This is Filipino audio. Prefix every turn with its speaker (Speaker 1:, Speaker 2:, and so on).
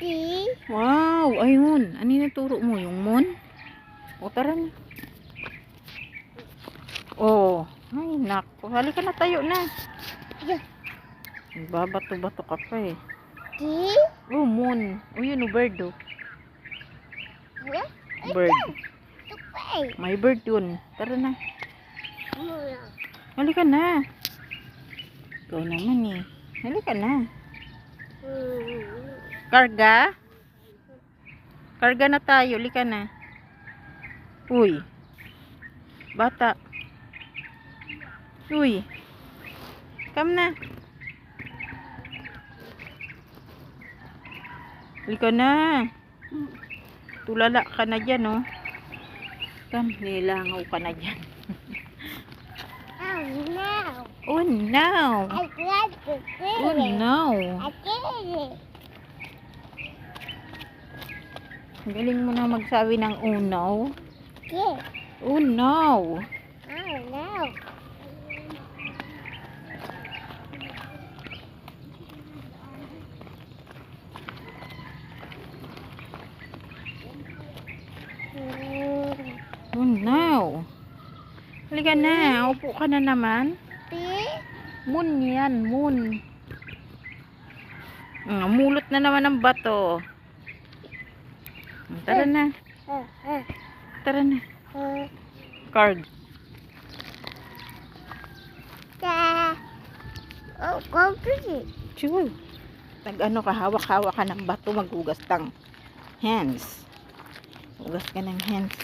Speaker 1: Di.
Speaker 2: Wow, ayun. Ano yung naturo mo? Yung moon? O, tara na. Oh, ay nako. Halika na, tayo na.
Speaker 1: Yeah.
Speaker 2: Babato-bato ka pa eh.
Speaker 1: Di.
Speaker 2: Oh, moon. Oh, yun o, bird oh.
Speaker 1: Yeah.
Speaker 2: Bird.
Speaker 1: Tupay.
Speaker 2: May bird yun. Tara na.
Speaker 1: Mula.
Speaker 2: Halika na. Ikaw naman eh. Halika na. Karga? Karga na tayo. Halika na. Uy. Bata. Uy. Come na. Halika na. Tulala ka na dyan, oh. Come, nilangaw ka na dyan.
Speaker 1: Oh no.
Speaker 2: Oh, no.
Speaker 1: I got to see
Speaker 2: Oh,
Speaker 1: it.
Speaker 2: no.
Speaker 1: I did it.
Speaker 2: Galing mo na magsabi ng oh, no.
Speaker 1: Yeah.
Speaker 2: Oh, no.
Speaker 1: Oh no.
Speaker 2: Oh, no. Halika na. Upo ka na naman.
Speaker 1: Di.
Speaker 2: Moon yan, moon. Mulot na naman ang bato. Tara na. Tara na. Card.
Speaker 1: Da. Oh, go to it.
Speaker 2: Sure. Nag-ano ka, hawak-hawak ka ng bato, maghugas ng hands. Hugas ka ng hands.